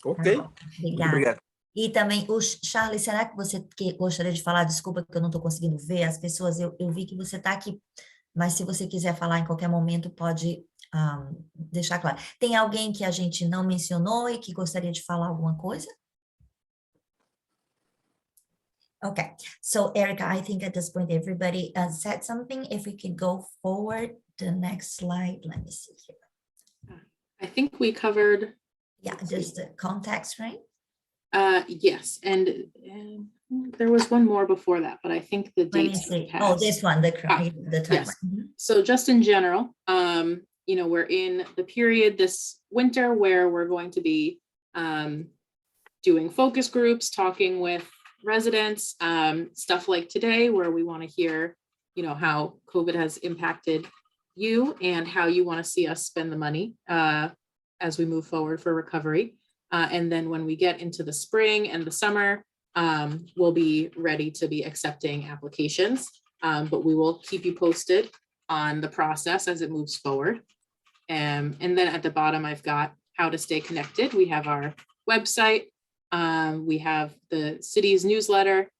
Ok.
Tá, obrigada.
Obrigado.
E também, Charles, será que você gostaria de falar? Desculpa que eu não estou conseguindo ver as pessoas, eu vi que você está aqui, mas se você quiser falar em qualquer momento, pode deixar claro. Tem alguém que a gente não mencionou e que gostaria de falar alguma coisa? Okay, so Erica, I think at this point everybody said something. If we could go forward, the next slide, let me see here.
I think we covered.
Yeah, just the context, right?
Yes, and there was one more before that, but I think the dates have passed.
Oh, this one, the timer.
Yes. So just in general, you know, we're in the period this winter where we're going to be doing focus groups, talking with residents, stuff like today, where we want to hear, you know, how COVID has impacted you and how you want to see us spend the money as we move forward for recovery. And then when we get into the spring and the summer, we'll be ready to be accepting applications, but we will keep you posted on the process as it moves forward. And then at the bottom, I've got how to stay connected. We have our website, we have the city's newsletter,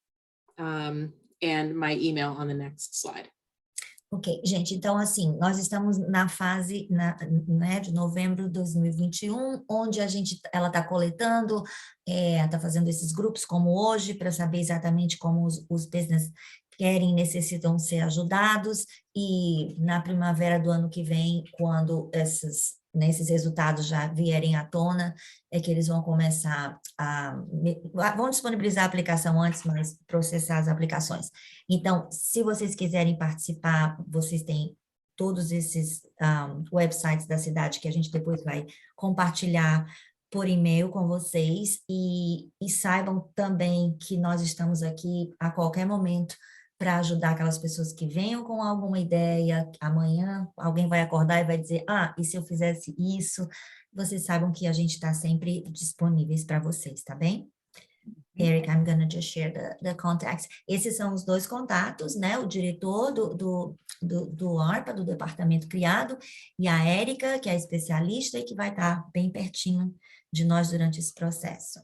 and my email on the next slide.
Ok, gente, então assim, nós estamos na fase né, de novembro de 2021, onde ela está coletando, está fazendo esses grupos como hoje, para saber exatamente como os business querem, necessitam ser ajudados, e na primavera do ano que vem, quando esses resultados já vierem à tona, é que eles vão começar vão disponibilizar a aplicação antes, mas processar as aplicações. Então, se vocês quiserem participar, vocês têm todos esses websites da cidade que a gente depois vai compartilhar por e-mail com vocês, e saibam também que nós estamos aqui a qualquer momento para ajudar aquelas pessoas que venham com alguma ideia. Amanhã alguém vai acordar e vai dizer, e se eu fizesse isso? Vocês saibam que a gente está sempre disponíveis para vocês, tá bem? Eric, I'm going to just share the contacts. Esses são os 2 contatos, né? O diretor do ARPA, do departamento criado, e a Érica, que é especialista e que vai estar bem pertinho de nós durante esse processo.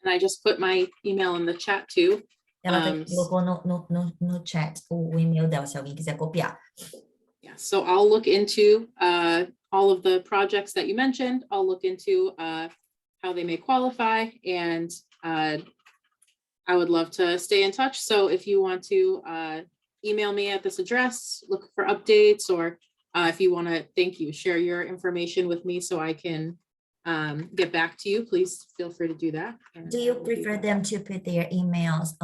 And I just put my email in the chat too.
Ela colocou no chat o e-mail dela, se alguém quiser copiar.
Yeah, so I'll look into all of the projects that you mentioned. I'll look into how they may qualify, and I would love to stay in touch. So if you want to email me at this address, look for updates, or if you want to, share your information with me so I can get back to you, please feel free to do that.
Do you prefer them to put their emails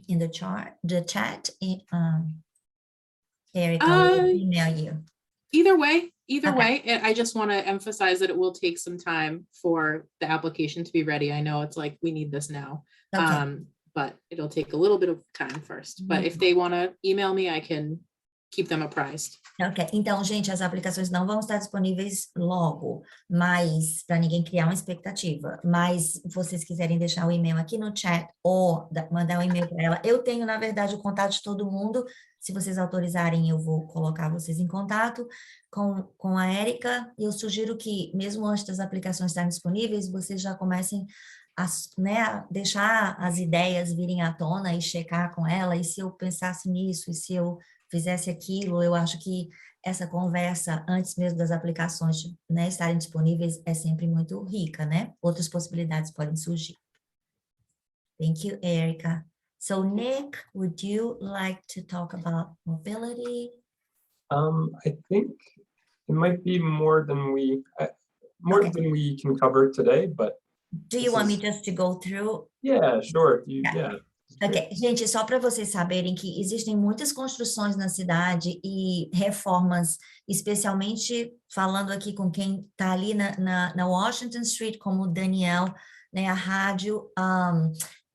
in the chat? Eric, I'll email you.
Either way,
Okay.
I just want to emphasize that it will take some time for the application to be ready. I know it's like, we need this now,
Okay.
but it'll take a little bit of time first. But if they want to email me, I can keep them apprised.
Ok, então, gente, as aplicações não vão estar disponíveis logo, mas para ninguém criar uma expectativa. Mas se vocês quiserem deixar o e-mail aqui no chat ou mandar um e-mail para ela, eu tenho, na verdade, o contato de todo mundo. Se vocês autorizarem, eu vou colocar vocês em contato com a Érica. E eu sugiro que, mesmo antes das aplicações estarem disponíveis, vocês já comecem a deixar as ideias virem à tona e checar com ela. E se eu pensasse nisso, e se eu fizesse aquilo, eu acho que essa conversa, antes mesmo das aplicações, né, estarem disponíveis, é sempre muito rica, né? Outras possibilidades podem surgir. Thank you, Erica. So, Nick, would you like to talk about mobility?
I think it might be more than we can cover today, but
do you want me just to go through?
Yeah, sure. Yeah.
Ok, gente, só para vocês saberem que existem muitas construções na cidade e reformas, especialmente falando aqui com quem está ali na Washington Street, como o Daniel, né, a rádio,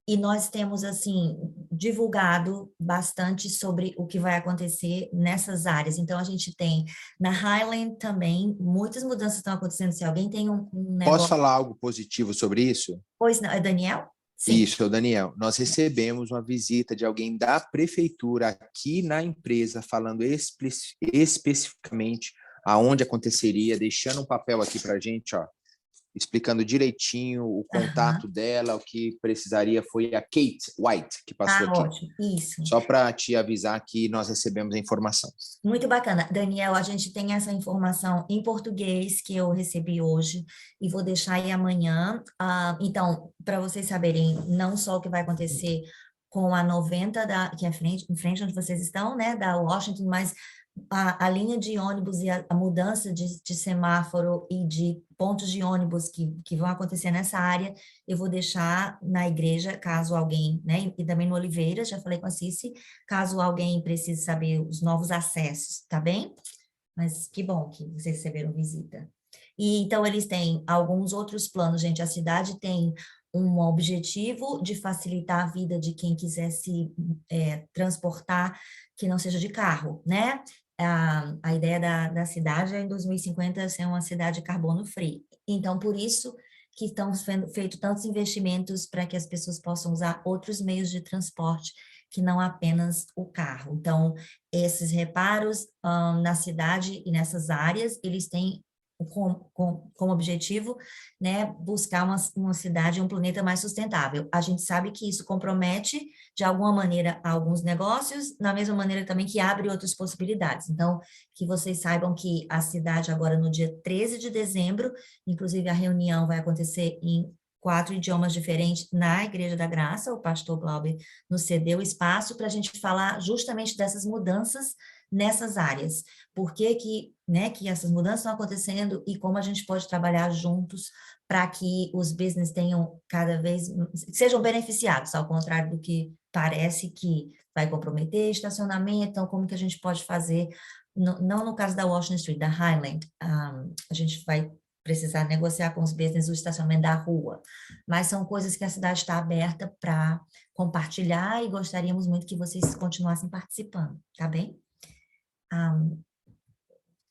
e nós temos, assim, divulgado bastante sobre o que vai acontecer nessas áreas. Então, a gente tem na Highland também, muitas mudanças estão acontecendo. Se alguém tem um negócio...
Posso falar algo positivo sobre isso?
Pois não, é Daniel? Sim.
Isso, Daniel. Nós recebemos uma visita de alguém da prefeitura aqui na empresa, falando especificamente aonde aconteceria, deixando um papel aqui para a gente, ó, explicando direitinho o contato dela, o que precisaria. Foi a Kate White que passou aqui.
Ótimo, isso.
Só para te avisar que nós recebemos a informação.
Muito bacana. Daniel, a gente tem essa informação em português que eu recebi hoje e vou deixar aí amanhã. Então, para vocês saberem não só o que vai acontecer com a 90, que é em frente onde vocês estão, né, da Washington, mas a linha de ônibus e a mudança de semáforo e de pontos de ônibus que vão acontecer nessa área, eu vou deixar na igreja, caso alguém, né, e também no Oliveira, já falei com a Cici, caso alguém precise saber os novos acessos, tá bem? Mas que bom que vocês receberam visita. E então eles têm alguns outros planos, gente, a cidade tem um objetivo de facilitar a vida de quem quiser se transportar, que não seja de carro, né? A ideia da cidade é em 2050 ser uma cidade carbono free. Então, por isso que estão sendo feitos tantos investimentos para que as pessoas possam usar outros meios de transporte que não apenas o carro. Então, esses reparos na cidade e nessas áreas, eles têm como objetivo, né, buscar uma cidade, um planeta mais sustentável. A gente sabe que isso compromete, de alguma maneira, alguns negócios, na mesma maneira também que abre outras possibilidades. Então, que vocês saibam que a cidade agora, no dia 13 de dezembro, inclusive a reunião vai acontecer em 4 idiomas diferentes na Igreja da Graça, o pastor Glauber nos cedeu espaço para a gente falar justamente dessas mudanças nessas áreas. Por que que, né, que essas mudanças estão acontecendo e como a gente pode trabalhar juntos para que os business tenham cada vez, sejam beneficiados, ao contrário do que parece que vai comprometer estacionamento. Então, como que a gente pode fazer, não no caso da Washington Street, da Highland, a gente vai precisar negociar com os business o estacionamento da rua, mas são coisas que a cidade está aberta para compartilhar e gostaríamos muito que vocês continuassem participando, tá bem?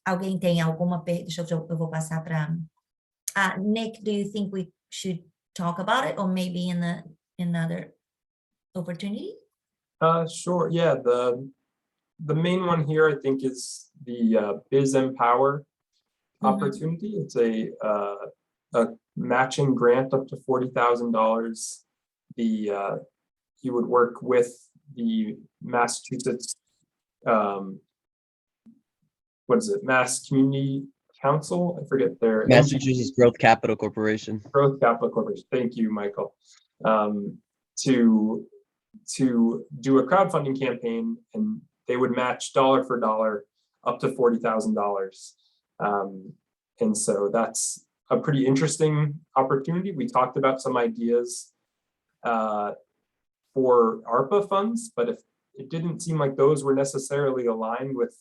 Alguém tem alguma pergunta? Deixa eu vou passar para... Nick, do you think we should talk about it or maybe in another opportunity?
Sure, yeah, the main one here, I think, is the Biz Empower opportunity. It's a matching grant up to $40,000. You would work with the Massachusetts, what is it, Mass Community Council? I forget their
Massachusetts Growth Capital Corporation.
Growth Capital Corporation. Thank you, Michael. To do a crowdfunding campaign, and they would match dollar for dollar up to $40,000. And so that's a pretty interesting opportunity. We talked about some ideas for ARPA funds, but if it didn't seem like those were necessarily aligned with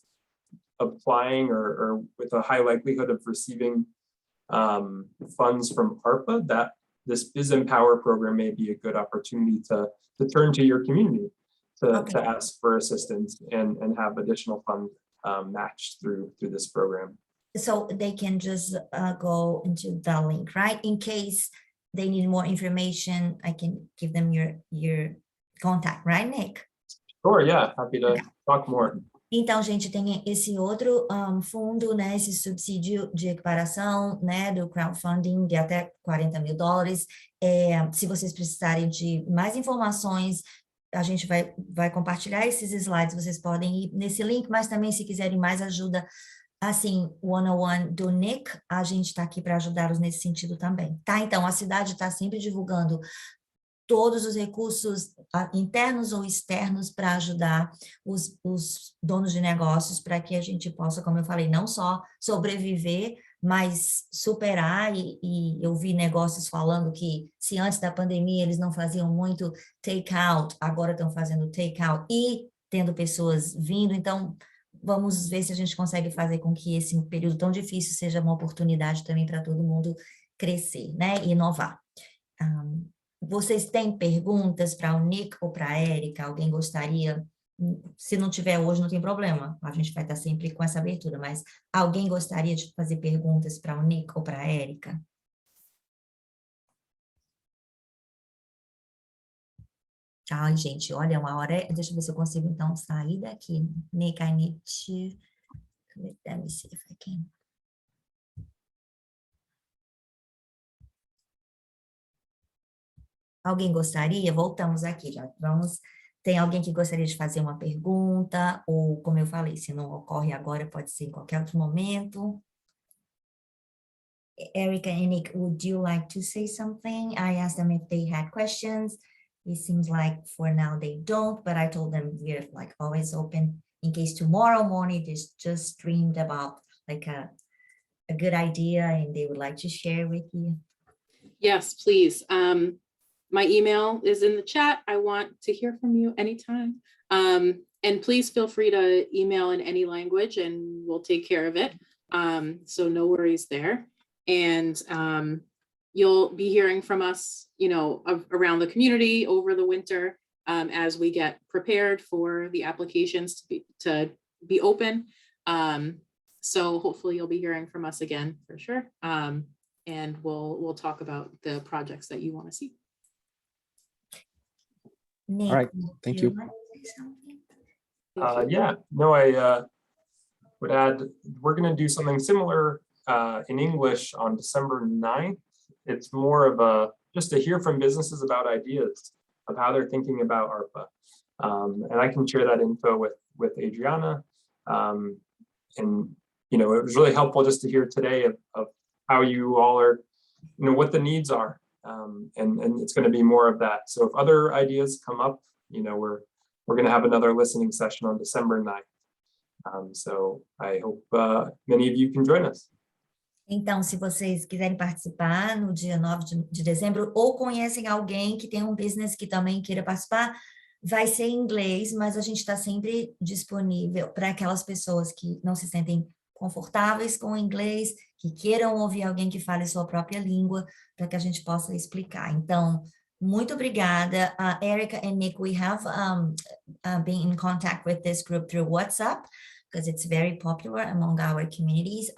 applying or with a high likelihood of receiving funds from ARPA, that this Biz Empower program may be a good opportunity to turn to your community to ask for assistance and have additional funds matched through this program.
So they can just go into the link, right? In case they need more information, I can give them your contact, right, Nick?
Sure, yeah, happy to talk more.
Então, gente, tem esse outro fundo, né, esse subsídio de equiparação, né, do crowdfunding de até $40 mil. Se vocês precisarem de mais informações, a gente vai compartilhar esses slides, vocês podem ir nesse link, mas também se quiserem mais ajuda, assim, one-on-one do Nick, a gente está aqui para ajudá-los nesse sentido também, tá? Então, a cidade está sempre divulgando todos os recursos internos ou externos para ajudar os donos de negócios, para que a gente possa, como eu falei, não só sobreviver, mas superar. E eu vi negócios falando que se antes da pandemia eles não faziam muito take-out, agora estão fazendo take-out e tendo pessoas vindo. Então, vamos ver se a gente consegue fazer com que esse período tão difícil seja uma oportunidade também para todo mundo crescer, né, e inovar. Vocês têm perguntas para o Nick ou para a Érica? Alguém gostaria? Se não tiver hoje, não tem problema. A gente vai estar sempre com essa abertura, mas alguém gostaria de fazer perguntas para o Nick ou para a Érica? Ai, gente, olha, uma hora... Deixa eu ver se eu consigo, então, sair daqui. Nick, I need to... Let me see if I can... Alguém gostaria? Voltamos aqui, já vamos... Tem alguém que gostaria de fazer uma pergunta? Ou, como eu falei, se não ocorre agora, pode ser em qualquer outro momento. Erica and Nick, would you like to say something? I asked them if they had questions. It seems like for now they don't, but I told them we're like always open in case tomorrow morning they just dreamed about like a good idea and they would like to share with you.
Yes, please. My email is in the chat. I want to hear from you anytime. And please feel free to email in any language and we'll take care of it. So no worries there. And you'll be hearing from us, you know, around the community over the winter as we get prepared for the applications to be open. So hopefully you'll be hearing from us again for sure. And we'll talk about the projects that you want to see.
Nick,
all right, thank you.
Yeah, no, I would add, we're going to do something similar in English on December 9th. It's more of just to hear from businesses about ideas of how they're thinking about ARPA. And I can share that info with Adriana. And, you know, it was really helpful just to hear today of how you all are, you know, what the needs are. And it's going to be more of that. So if other ideas come up, you know, we're going to have another listening session on December 9th. So I hope many of you can join us.
Então, se vocês quiserem participar no dia 9 de dezembro, ou conhecem alguém que tem um business que também queira participar, vai ser em inglês, mas a gente está sempre disponível para aquelas pessoas que não se sentem confortáveis com o inglês, que queiram ouvir alguém que fale sua própria língua, para que a gente possa explicar. Então, muito obrigada. Erica and Nick, we have been in contact with this group through WhatsApp, because it's very popular among our communities,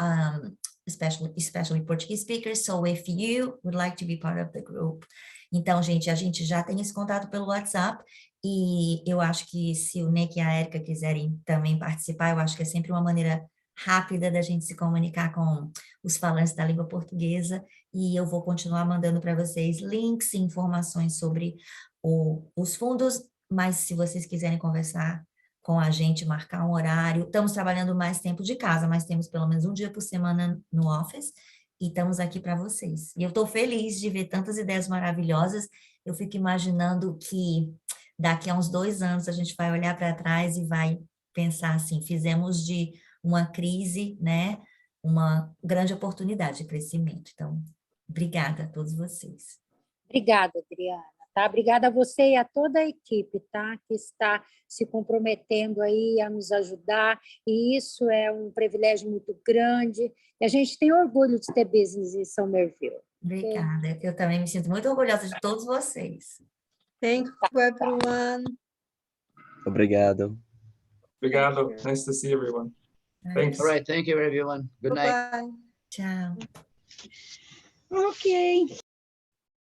especially Portuguese speakers. So if you would like to be part of the group. Então, gente, a gente já tem esse contato pelo WhatsApp, e eu acho que se o Nick e a Erica quiserem também participar, eu acho que é sempre uma maneira rápida da gente se comunicar com os falantes da língua portuguesa, e eu vou continuar mandando para vocês links e informações sobre os fundos, mas se vocês quiserem conversar com a gente, marcar um horário, estamos trabalhando mais tempo de casa, mas temos pelo menos um dia por semana no office, e estamos aqui para vocês. E eu estou feliz de ver tantas ideias maravilhosas. Eu fico imaginando que daqui a uns 2 anos a gente vai olhar para trás e vai pensar assim, fizemos de uma crise, né, uma grande oportunidade de crescimento. Então, obrigada a todos vocês.
Obrigada, Adriana. Tá? Obrigada a você e a toda a equipe, tá? Que está se comprometendo aí a nos ajudar, e isso é um privilégio muito grande, e a gente tem orgulho de ter business em Somerville.
Obrigada. Eu também me sinto muito orgulhosa de todos vocês.
Thank you, everyone.
Obrigado.
Obrigado. Nice to see everyone. Thanks.
All right, thank you, everyone. Good night.
Bye-bye.
Tchau.
Ok.